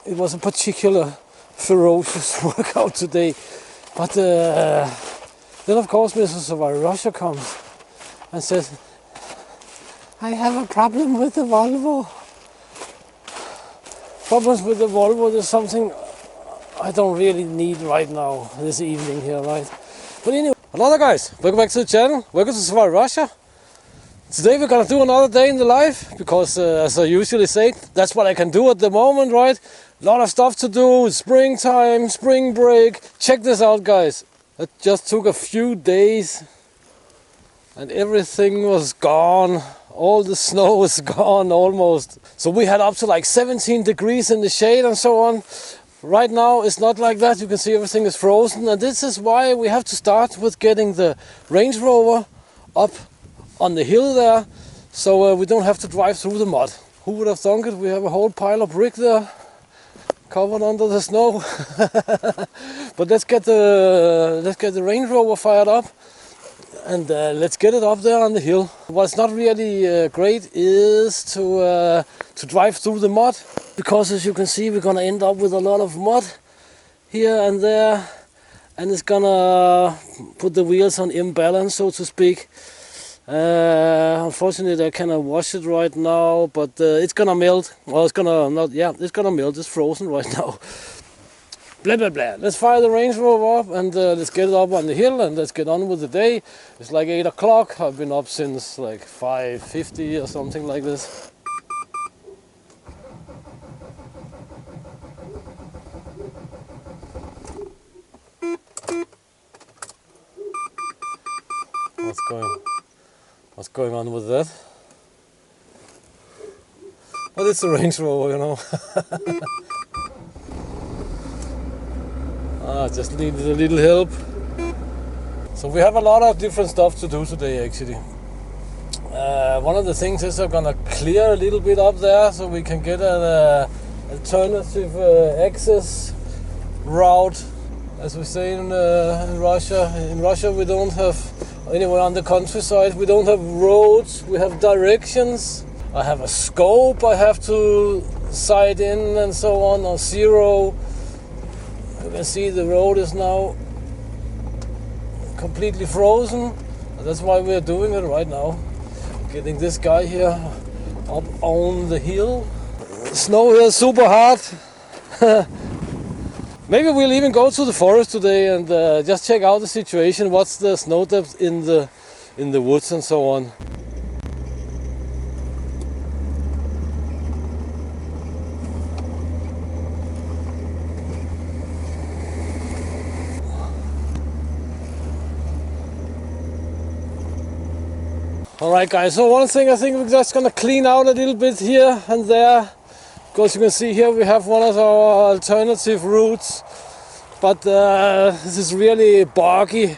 it was a particular ferocious workout today. But then of course Mr. Savotta Russia comes and says, I have a problem with the Volvo. Problems with the Volvo is something I don't really need right now, this evening here, right? But anyway, hello guys, welcome back to the channel, welcome to Savotta Russia. Today we're gonna do another day in the life, because as I usually say, that's what I can do at the moment, right? A lot of stuff to do, springtime, spring break. Check this out guys, it just took a few days and everything was gone. All the snow was gone almost. So we had up to like 17 degrees in the shade and so on. Right now it's not like that. You can see everything is frozen, and this is why we have to start with getting the Range Rover up on the hill there, so we don't have to drive through the mud. Who would have thunk it? We have a whole pile of brick there covered under the snow. But let's get the Range Rover fired up. And let's get it up there on the hill. What's not really great is to drive through the mud, because as you can see we're gonna end up with a lot of mud here and there, and it's gonna put the wheels on imbalance, so to speak. Unfortunately I cannot wash it right now, but it's gonna melt. Well, it's gonna not. Yeah, it's gonna melt. It's frozen right now. Blah blah blah. Let's fire the Range Rover up and let's get it up on the hill and let's get on with the day. It's like 8 o'clock. I've been up since like 5:50 or something like this. What's going on with that? Well, it's a Range Rover, you know. Just needed a little help. So we have a lot of different stuff to do today actually. One of the things is I'm gonna clear a little bit up there so we can get an alternative access route, as we say in Russia. In Russia we don't have, anyway on the countryside, we don't have roads, we have directions. I have a scope I have to sight in and so on, or zero. You can see the road is now completely frozen, and that's why we're doing it right now. Getting this guy here up on the hill. The snow here is super hard. Maybe we'll even go to the forest today and just check out the situation. What's the snow depth in the woods and so on. Alright guys, so one thing I think we're just gonna clean out a little bit here and there, because you can see here we have one of our alternative routes, but this is really boggy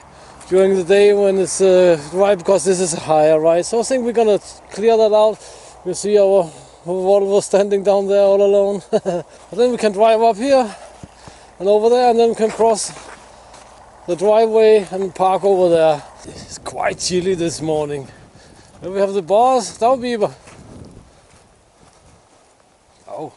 during the day when it's dry, because this is higher, right? So I think we're gonna clear that out. You see our Volvo standing down there all alone. And then we can drive up here and over there, and then we can cross the driveway and park over there. It's quite chilly this morning. Then we have the bars. That would be. Oh.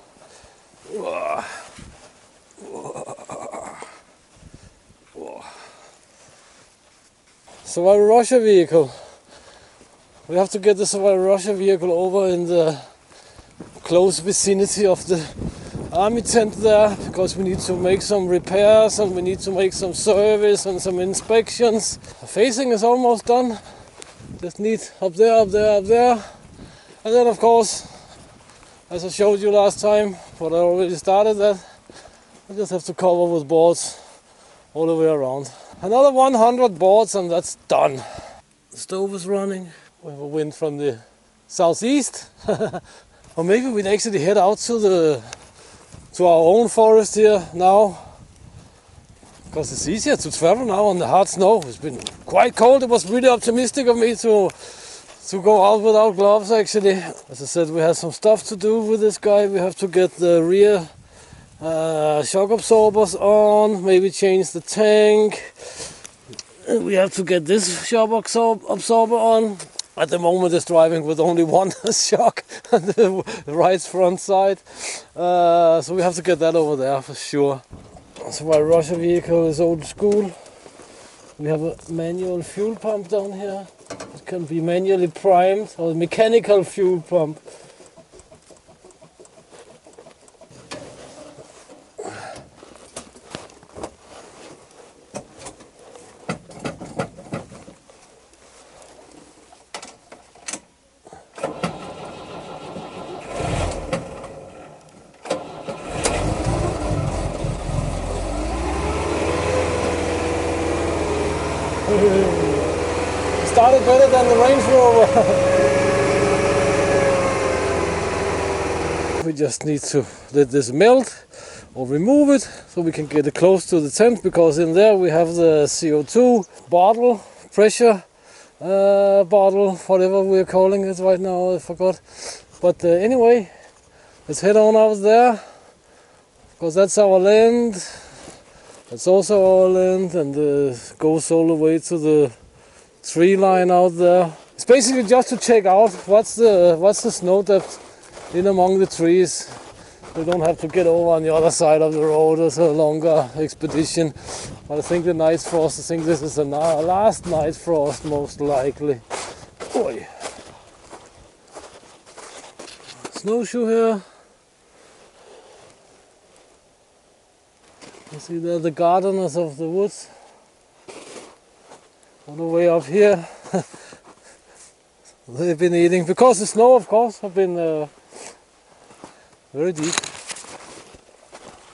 Savotta Russia vehicle. We have to get the Savotta Russia vehicle over in the close vicinity of the army tent there, because we need to make some repairs and we need to make some service and some inspections. The facing is almost done. Just need up there. And then of course, as I showed you last time, but I already started that, I just have to cover with boards all the way around. Another 100 boards and that's done. The stove is running. We have a wind from the southeast. Or maybe we'd actually head out to our own forest here now, because it's easier to travel now on the hard snow. It's been quite cold. It was really optimistic of me to go out without gloves actually. As I said, we have some stuff to do with this guy. We have to get the rear shock absorbers on, maybe change the tank. And we have to get this shock absorber on. at the moment is driving with only one shock on the right front side. So we have to get that over there for sure. So my Russia vehicle is old school. We have a manual fuel pump down here. It can be manually primed or mechanical fuel pump. Started better than the Range Rover. We just need to let this melt or remove it so we can get it close to the tent, because in there we have the CO2 bottle, pressure bottle, whatever we're calling it right now, I forgot. But anyway, let's head on out there, because that's our land. That's also our land, and goes all the way to the tree line out there. It's basically just to check out what's the snow depth in among the trees. We don't have to get over on the other side of the road. It's a longer expedition. But I think the night frost, I think this is the last night frost most likely. Boy. Snowshoe here. You see there the gardeners of the woods. All the way up here. They've been eating, because the snow of course have been very deep,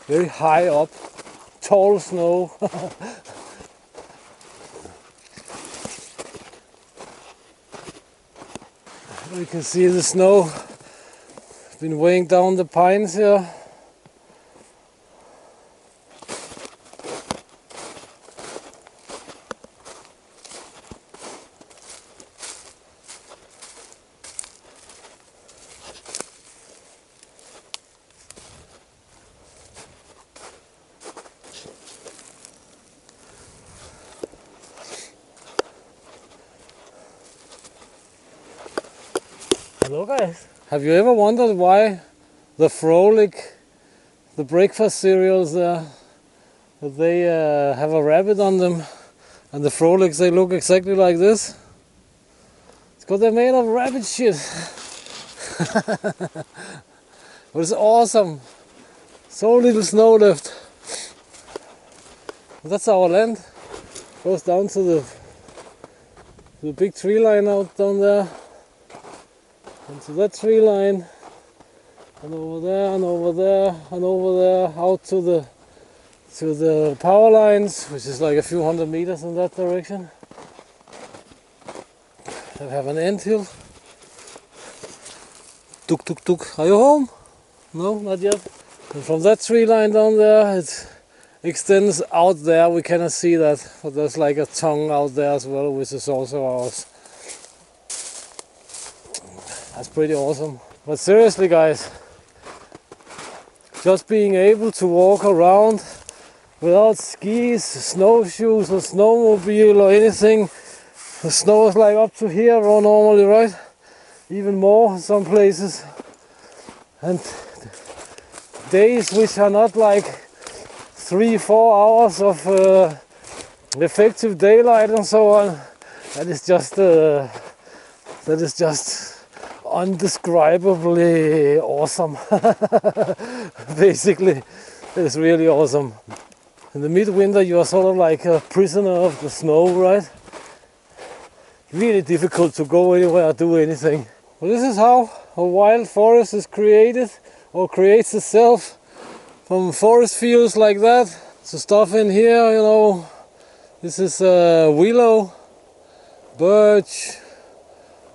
very high up, tall snow. You can see the snow been weighing down the pines here. Hello guys! Have you ever wondered why the Frolic, the breakfast cereals there, that they have a rabbit on them, and the Frolics, they look exactly like this? It's because they're made of rabbit shit. But it's awesome. So little snow left. That's our land. Goes down to the big tree line out down there. And to that tree line, and over there, and over there, and over there, out to the power lines, which is like a few hundred meters in that direction. They have an ant hill. Tuk tuk tuk. Are you home? No, not yet. And from that tree line down there, it extends out there. We cannot see that, but there's like a tongue out there as well, which is also ours. That's pretty awesome. But seriously guys, just being able to walk around without skis, snowshoes or snowmobile or anything. The snow is like up to here normally, right? Even more in some places. And days which are not like 3-4 hours of effective daylight and so on. That is just undescribably awesome. Basically, it's really awesome. In the midwinter you are sort of like a prisoner of the snow, right? Really difficult to go anywhere or do anything. Well, this is how a wild forest is created, or creates itself from forest fields like that. So stuff in here, you know, this is willow, birch,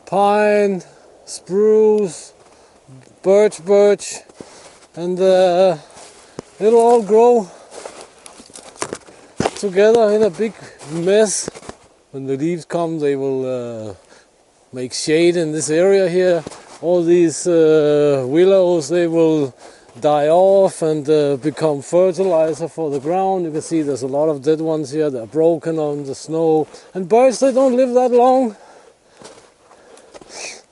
pine, spruce, birch, and it'll all grow together in a big mess. When the leaves come, they will make shade in this area here. All these willows, they will die off and become fertilizer for the ground. You can see there's a lot of dead ones here. They're broken on the snow. And birds, they don't live that long.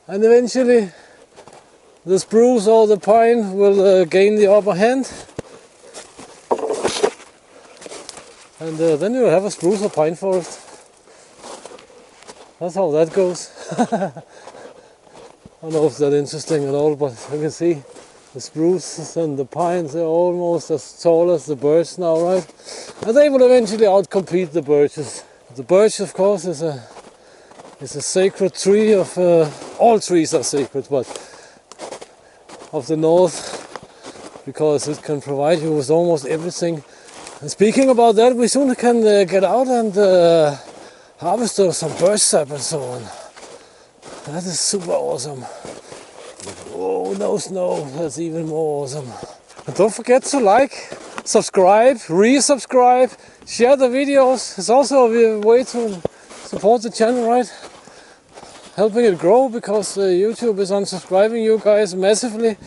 and eventually the spruce or the pine will gain the upper hand, and then you'll have a spruce or pine forest. That's how that goes. I don't know if that's interesting at all, but you can see the spruces and the pines are almost as tall as the birch now, right? And they will eventually outcompete the birches. The birch, of course, is a sacred tree of all trees are sacred, but of the north, because it can provide you with almost everything. And speaking about that, we soon can get out and harvest some birch sap and so on. That is super awesome. Oh, no snow, that's even more awesome. And don't forget to like, subscribe, resubscribe, share the videos. It's also a way to support the channel, right? Helping it grow, because YouTube is unsubscribing you guys massively.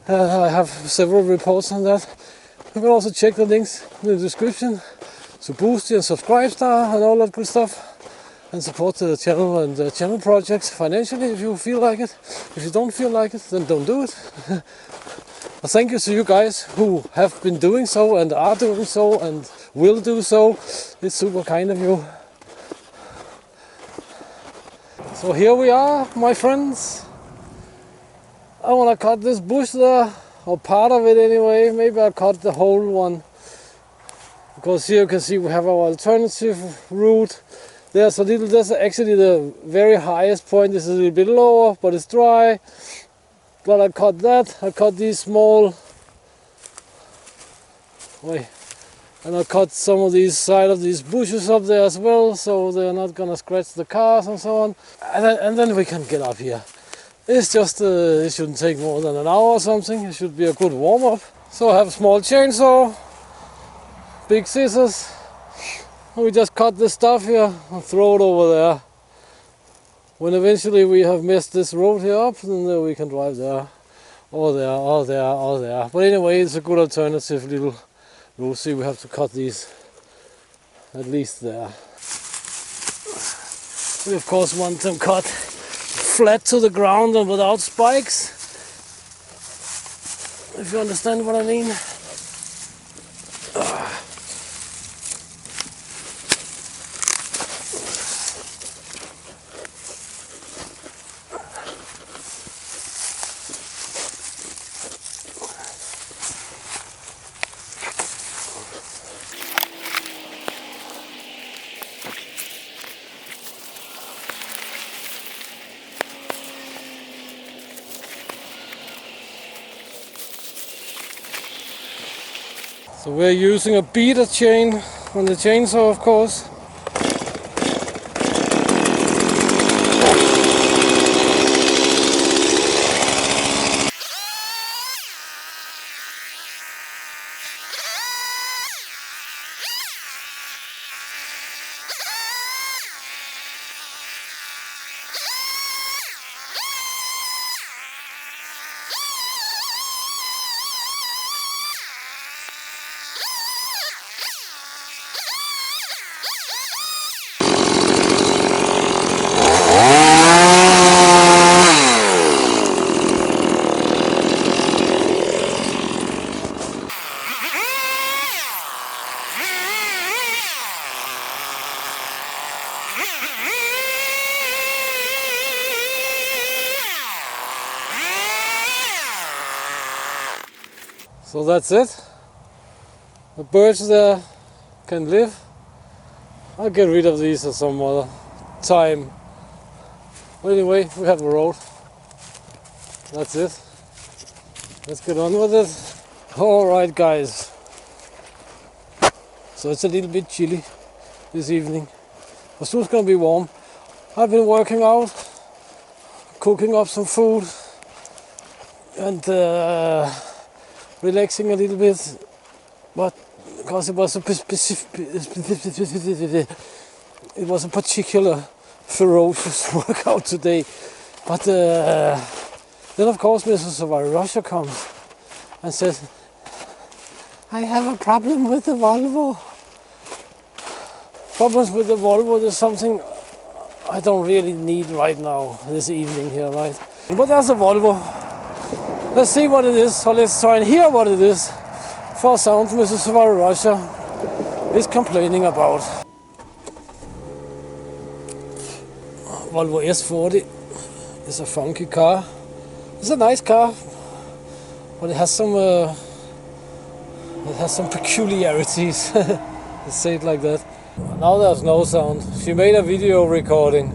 I have several reports on that. You can also check the links in the description to boost your subscribe star and all that good stuff, and support the channel and the channel projects financially if you feel like it. If you don't feel like it, then don't do it. But thank you to you guys who have been doing so and are doing so and will do so. It's super kind of you. So here we are, my friends. I want to cut this bush there, or part of it anyway. Maybe I'll cut the whole one, because here you can see we have our alternative route. There's actually the very highest point is a little bit lower, but it's dry. But I cut that. I cut these small. And I cut some of these side of these bushes up there as well, so they're not gonna scratch the cars and so on. And then we can get up here. It's just it shouldn't take more than an hour or something. It should be a good warm up. So I have a small chainsaw, big scissors. And we just cut this stuff here and throw it over there. When eventually we have messed this road here up, then we can drive there, or there, or there, or there. But anyway, it's a good alternative little. We'll see, we have to cut these at least there. We of course want them cut flat to the ground and without spikes, if you understand what I mean. So we're using a beater chain on the chainsaw, of course. So that's it. The birds there can live. I'll get rid of these at some other time. But anyway, we have a road. That's it. Let's get on with it. Alright guys. So it's a little bit chilly this evening. But soon it's gonna be warm. I've been working out, cooking up some food, and relaxing a little bit, but because it was a particular ferocious workout today. But then of course Mrs. Russia comes and says, I have a problem with the Volvo. Problems with the Volvo is something I don't really need right now, this evening here, right? But there's a Volvo. Let's see what it is, or let's try and hear what it is. For sound Mr. Savotta Russia is complaining about. Volvo S40 is a funky car. It's a nice car, but it has some peculiarities. Let's say it like that. Now there's no sound. She made a video recording,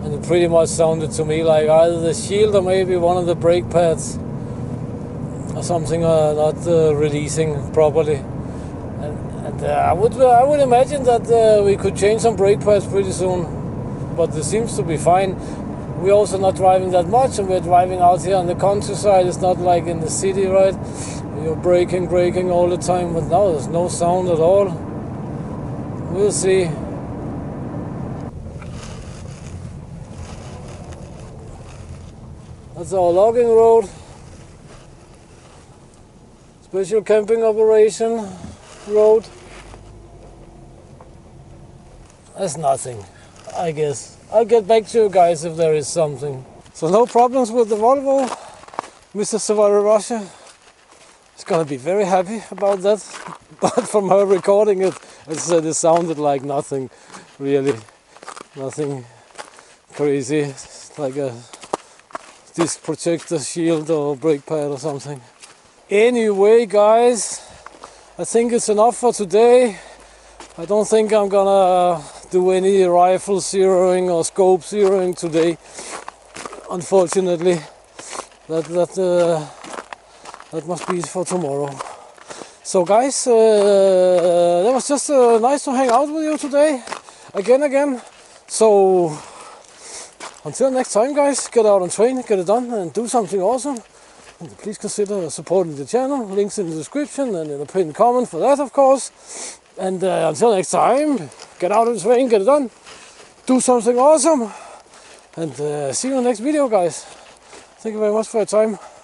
and it pretty much sounded to me like either the shield or maybe one of the brake pads or something not releasing properly. And I would imagine that we could change some brake pads pretty soon, but it seems to be fine. We're also not driving that much, and we're driving out here on the countryside. It's not like in the city, right? You're braking all the time, but now there's no sound at all. We'll see. That's our logging road. Special camping operation road. That's nothing, I guess. I'll get back to you guys if there is something. So no problems with the Volvo. Mr. Savotta Russia is gonna be very happy about that. But from her recording it, as I said, it sounded like nothing, really. Nothing crazy. It's like a disc protector shield or brake pad or something. Anyway, guys, I think it's enough for today. I don't think I'm gonna do any rifle zeroing or scope zeroing today, unfortunately. That must be for tomorrow. So guys, that was just nice to hang out with you today, again. So until next time, guys, get out and train, get it done, and do something awesome. And please consider supporting the channel. Links in the description and in the pinned comment for that, of course. And until next time, get out and train, get it done, do something awesome, and see you in the next video, guys. Thank you very much for your time.